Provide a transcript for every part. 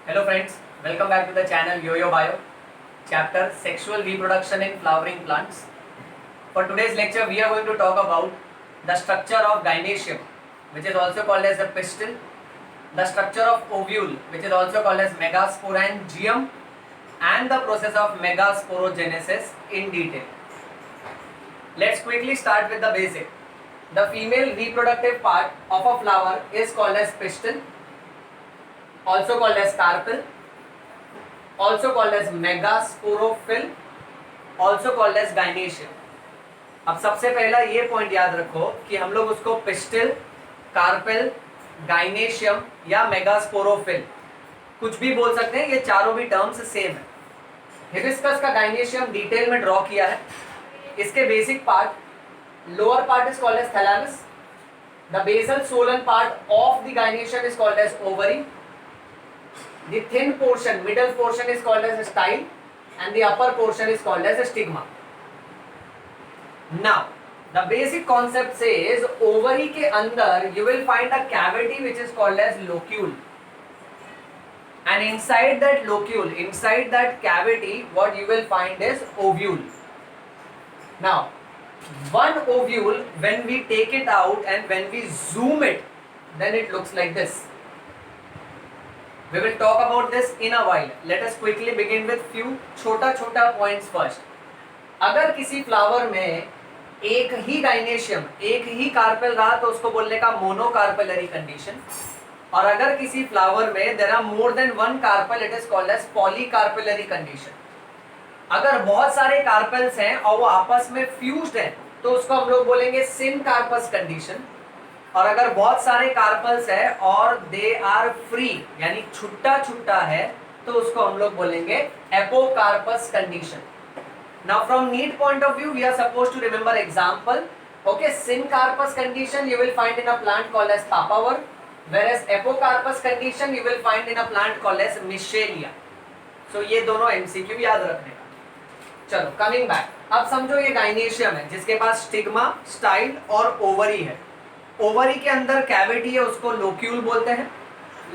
Hello friends, welcome back to the channel Yo-Yo Bio, chapter Sexual Reproduction in Flowering Plants. For today's lecture, we are going to talk about the structure of gynoecium, which is also called as the pistil, the structure of ovule, which is also called as megasporangium, and the process of megasporogenesis in detail. Let's quickly start with the basic. The female reproductive part of a flower is called as pistil, also called as carpel, also called as megasporophyll, also called as gynoecium. अब सबसे पहला ये point याद रखो कि हम लोग उसको पिस्टिल, कार्पेल, गाइनेशियम या मेगास्पोरोफिल कुछ भी बोल सकते हैं, ये चारों भी टर्म्स सेम है. हिबिस्कस का गाइनेशियम डिटेल में ड्रॉ किया है. इसके basic part, lower part is called as thalamus, the basal swollen part of the gynoecium is called as ovary, the thin portion, middle portion is called as a style, and the upper portion is called as a stigma. Now the basic concept says ovary के अंदर you will find a cavity which is called as locule, and inside that locule, inside that cavity, what you will find is ovule. Now one ovule, when we take it out and when we zoom it, then it looks like this. We will talk about this in a while. Let us quickly begin with few छोटा points first. अगर किसी flower में एक ही gynoecium, एक ही carpel रहा तो उसको बोलने का मोनोकार्पेलरी कंडीशन, और अगर किसी फ्लावर में there are more than one carpel, it is called as polycarpellary condition. अगर बहुत सारे कार्पेल्स हैं और वो आपस में फ्यूज्ड हैं तो उसको हम लोग बोलेंगे सिनकार्पस कंडीशन. और अगर बहुत सारे कार्पल्स है और दे आर फ्री यानी छुट्टा छुट्टा है तो उसको हम लोग बोलेंगे apocarpous condition. Now from need point of view we are suppose to remember example. Okay, syncarpous condition you will find in a plant called as Papaver, whereas apocarpous condition you will find in a plant called as Michelia. So ये दोनों MCQ याद रखने का. चलो coming back, अब समझो ये gynoecium है जिसके पास स्टिग्मा, स्टाइल और ओवरी है. ओवरी के अंदर कैविटी है, उसको लोक्यूल बोलते हैं.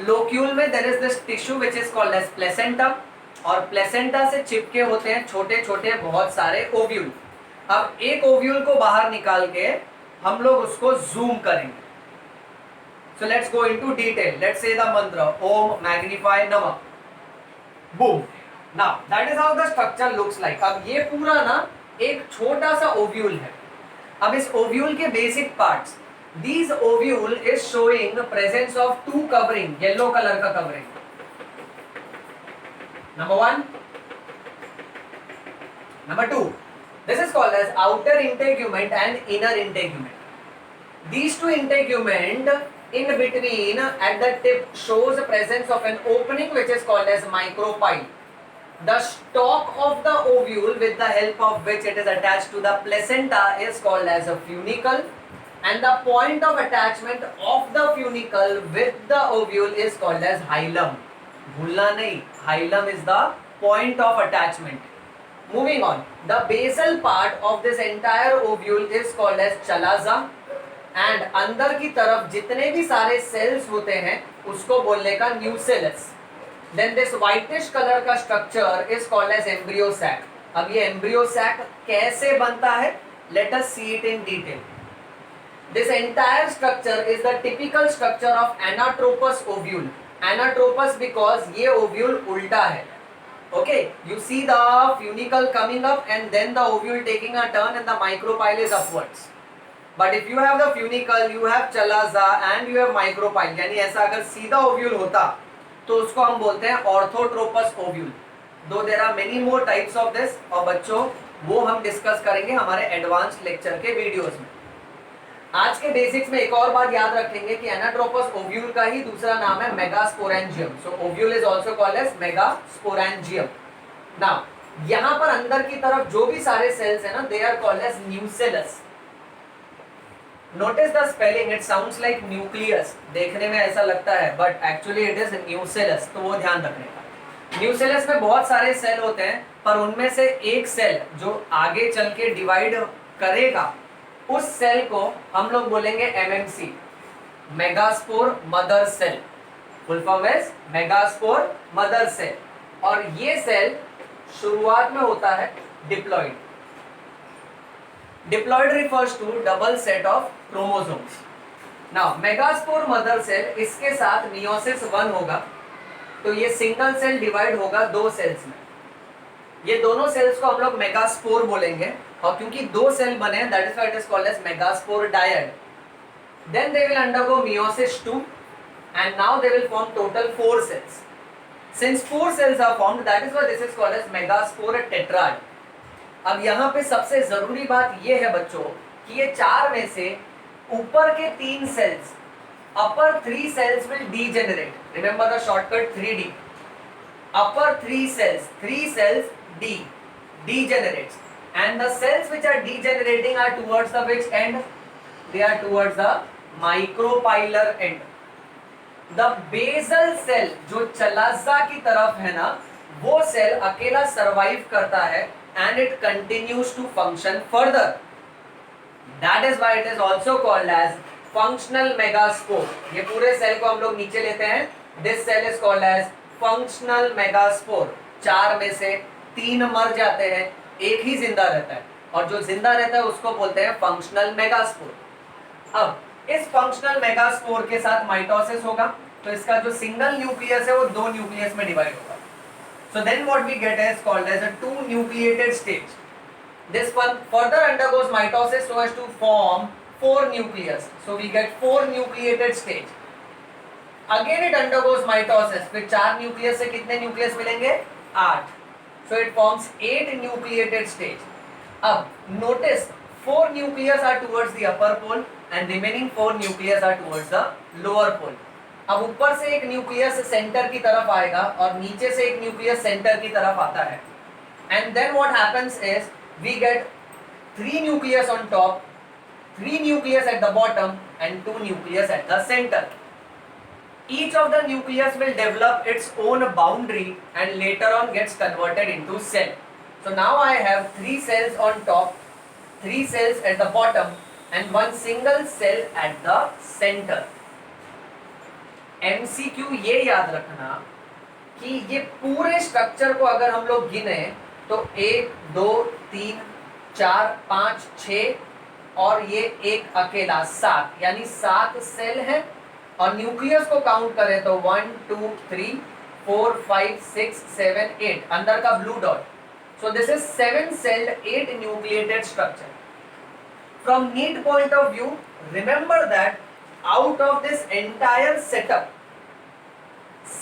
लोक्यूल में there is this tissue which is called as placenta, और प्लेसेंटा से चिपके होते हैं छोटे छोटे बहुत सारे ओव्यूल. अब एक ओव्यूल को बाहर निकाल के हम लोग उसको जूम करेंगे. So let's go into detail. Let's say the मंत्र ओम मैग्निफाई नमः, boom. Now that is how the structure looks like. अब ये पूरा ना एक छोटा सा ओव्यूल है. अब इस ओव्यूल के basic parts, these ovule is showing the presence of two covering, yellow color का covering. Number 1, number 2, this is called as outer integument and inner integument. These two integument in between at the tip shows the presence of an opening which is called as micropyle. The stalk of the ovule with the help of which it is attached to the placenta is called as a funicle, and the point of attachment of the funicle with the ovule is called as hilum. भूलना नहीं, hilum is the point of attachment. Moving on, the basal part of this entire ovule is called as chalaza, and अंदर की तरफ जितने भी सारे cells होते हैं उसको बोलने का nucellus. Then this whitish color का structure is called as embryo sac. अब ये embryo sac कैसे बनता है? Let us see it in detail. This entire structure is the typical structure of anatropous ovule. Anatropous because ये ovule उल्टा है. Okay, you see the funicle coming up and then the ovule taking a turn and the micropyle is upwards. But if you have the funicle, you have chalaza and you have micropyle, यानी ऐसा अगर सीधा ovule होता तो उसको हम बोलते हैं orthotropous ovule. Though there are many more types of this, और बच्चों वो हम डिस्कस करेंगे हमारे एडवांस लेक्चर के वीडियोस में. आज के बेसिक्स में एक और बात याद रखेंगे कि एनाट्रोपस ओव्यूल का ही दूसरा नाम है megasporangium. So ovule is also called as megasporangium. Now यहां पर अंदर की तरफ जो भी सारे सेल्स है ना, they are called as nucellus. Notice the spelling, it sounds like nucleus. देखने में ऐसा लगता है but actually it is nucellus, तो वो ध्यान रखने का. न्यूसेलस में बहुत सारे सेल होते हैं पर उनमें से एक सेल जो आगे चल के डिवाइड करेगा उस सेल को हम लोग बोलेंगे MMC, megaspore mother cell. Full form is megaspore mother cell, और ये सेल शुरुआत में होता है diploid. Diploid refers to double set of chromosomes. Now megaspore mother cell, इसके साथ मियोसिस 1 होगा, तो ये सिंगल सेल डिवाइड होगा दो सेल्स में. ये दोनों सेल्स को हम लोग मेगास्पोर बोलेंगे, और क्योंकि दो सेल बने हैं, that is why it is called as megaspore dyad. Then they will undergo meiosis 2 and now they will form total 4 cells. Since 4 cells are formed, that is why this is called as megaspore tetrad. अब यहाँ पे सबसे जरूरी बात ये है बच्चों कि ये चार में से ऊपर के 3 cells, upper 3 cells will degenerate. Remember the shortcut 3D. Upper 3 cells degenerates, and the cells which are degenerating are towards the which end? They are towards the micropylar end. The basal cell जो chalaza की तरफ है ना, वो cell अकेला survive करता है and it continues to function further. That is why it is also called as functional megaspore. ये पूरे सेल को हम लोग नीचे लेते हैं. This cell is called as functional megaspore. चार में से 3 मर जाते हैं, एक ही जिंदा रहता है, और जो जिंदा रहता है उसको बोलते हैं फंक्शनल मेगास्पोर. अब इस फंक्शनल मेगास्पोर के साथ माइटोसिस होगा, तो इसका जो सिंगल न्यूक्लियस है वो 2 न्यूक्लियस में डिवाइड होगा. So then what we get is called as a 2 nucleated stage. This one further undergoes mitosis so as to form 4 nucleus. So we get 4 nucleated stage. Again it undergoes mitosis, फिर 4 nucleus से कितने nucleus मिलेंगे? 8. So it forms 8 nucleated stage. अब notice 4 nucleus are towards the upper pole and remaining 4 nucleus are towards the lower pole. अब ऊपर से एक nucleus centre की तरफ आएगा और नीचे से एक न्यूक्लियस सेंटर की तरफ आता है. And then what happens is we get 3 nucleus on top, 3 nucleus at the bottom and 2 nucleus at the center. Each of the nucleus will develop its own boundary and later on gets converted into cell. So now I have 3 cells on top, 3 cells at the bottom and 1 single cell at the center. MCQ ये याद रखना कि ये पूरे structure को अगर हम लोग गिने तो 1 2 3 4 5 6 और ये एक अकेला 7, यानी 7 सेल है. और न्यूक्लियस को काउंट करें तो 1 2 3 4 5 6 7 8, अंदर का blue dot. So this is 7-celled 8 nucleated structure. From need point of view, remember that out of this entire setup,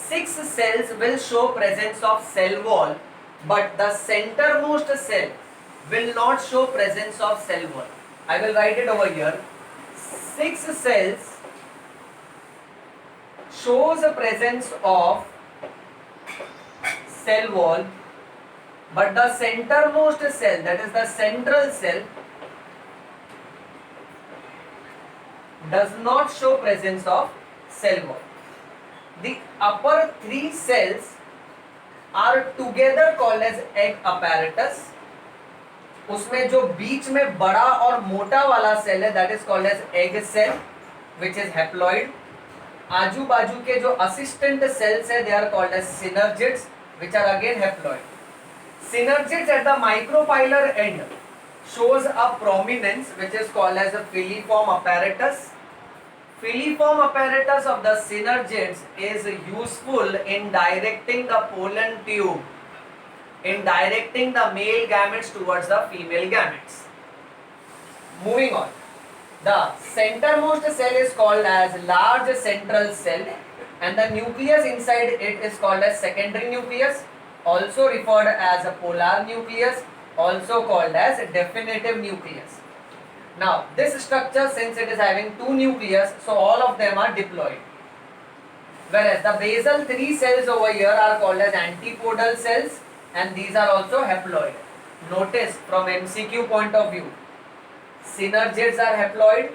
6 cells will show presence of cell wall, but the centermost cell will not show presence of cell wall. I will write it over here. 6 cells shows a presence of cell wall, but the centermost cell, that is the central cell, does not show presence of cell wall. The upper 3 cells are together called as egg apparatus. उसमें जो बीच में बड़ा और मोटा वाला cell है, that is called as egg cell, which is haploid. आजू बाजू के जो assistant cells है, they are called as synergids, which are again haploid. Synergids at the micropylar end shows a prominence which is called as a filiform apparatus. Filiform apparatus of the synergids is useful in directing the pollen tube, in directing the male gametes towards the female gametes. Moving on, the centermost cell is called as large central cell and the nucleus inside it is called as secondary nucleus, also referred as a polar nucleus, also called as definitive nucleus. Now this structure, since it is having 2 nucleus, so all of them are diploid. Whereas the basal 3 cells over here are called as antipodal cells and these are also haploid. Notice from MCQ point of view, synergids are haploid,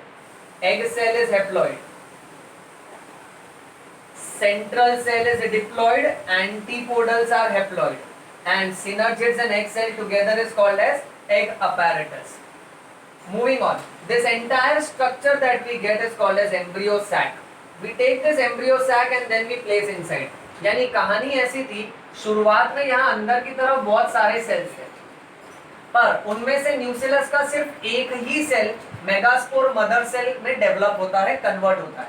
egg cell is haploid, central cell is diploid, antipodals are haploid, and synergids and egg cell together is called as egg apparatus. Moving on, this entire structure that we get is called as embryo sac. we take this embryo sac and then we place inside. यानी कहानी ऐसी थी, शुरुआत में यहाँ अंदर की तरफ बहुत सारे सेल्स थे, पर उनमें से न्यूक्लियस का सिर्फ एक ही सेल मेगास्पोर मदर सेल में डेवलप होता है, कन्वर्ट होता है,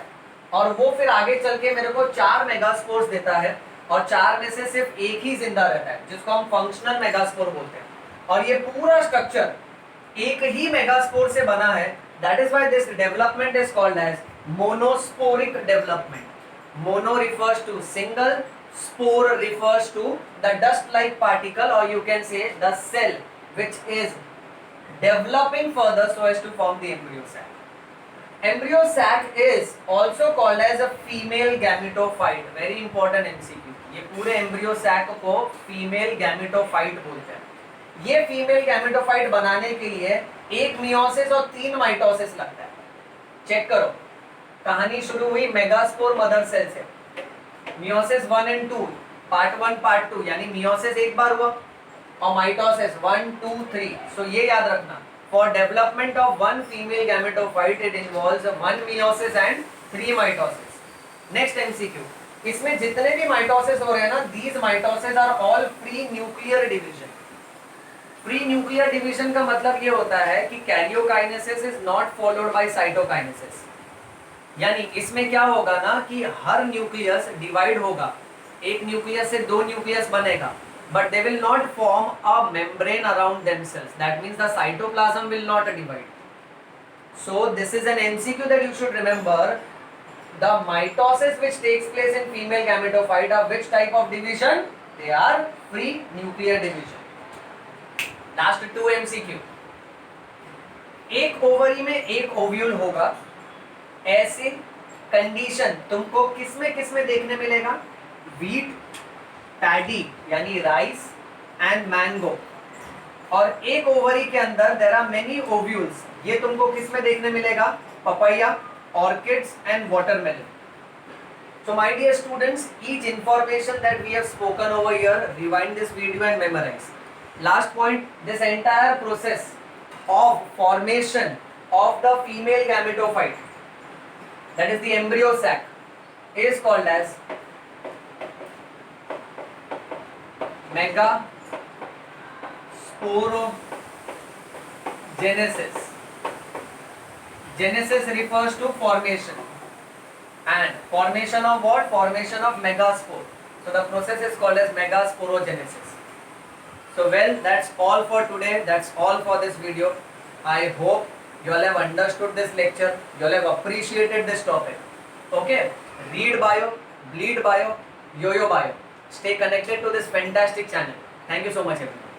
और वो फिर आगे चल के मेरे को 4 मेगास्पोर्स देता है, और 4 में से सिर्फ एक ही जिंदा रहता है, जिसको हम फंक्शनल मेगास्पोर बोलते हैं। और ये पूरा स्ट्रक्चर एक ही मेगास्पोर से बना है। That is why this development is called as monosporic development. Mono refers to single, spore refers to the dust like particle, or you can say the cell which is developing further so as to form the embryo sac. Embryo sac is also called as a female gametophyte. Very important MCQ. ये पूरे embryo sac को female gametophyte बोलते हैं। ये female gametophyte बनाने के लिए एक meiosis और 3 mitosis लगता है। चेक करो, कहानी शुरू हुई मेगास्पोर मदर सेल से, मियोसिस 1 एंड 2, पार्ट 1 पार्ट 2, यानी मियोसिस एक बार हुआ और माइटोसिस 1 2 3। सो ये याद रखना, for development of one female gametophyte it involves 1 meiosis and 3 mitosis. Next MCQ, इसमें जितने भी माइटोसिस हो रहे हैं ना, these mitosis are all pre nuclear division. Pre nuclear division का मतलब ये होता है कि karyokinesis is not followed by cytokinesis. यानी इसमें क्या होगा ना कि हर न्यूक्लियस डिवाइड होगा, एक न्यूक्लियस से 2 न्यूक्लियस बनेगा, but they will not form a membrane around themselves. That means the cytoplasm will not divide. So this is an MCQ that you should remember. The mitosis which takes place in female gametophyte are which type of division? They are free nuclear division. Last 2 MCQ. एक ovary में एक ovule होगा, ऐसे condition तुमको किसमें देखने मिलेगा? Wheat, paddy यानी राइस एंड मैंगो। और एक ओवरी के अंदर देयर आर मेनी ओव्यूल्स, ये तुमको किसमें देखने मिलेगा? Papaya, orchids and watermelon. So my dear students, each information that we have spoken over here, rewind this video and memorize. Last point, this entire process of formation of the female gametophyte, that is the embryo sac, is called as megasporogenesis. Genesis refers to formation, and formation of what? Formation of megaspore. So the process is called as megasporogenesis. So well, that's all for today. That's all for this video. I hope you all have understood this lecture. You all have appreciated this topic. Okay, read bio, bleed bio, yo-yo bio. Stay connected to this fantastic channel. Thank you so much everyone.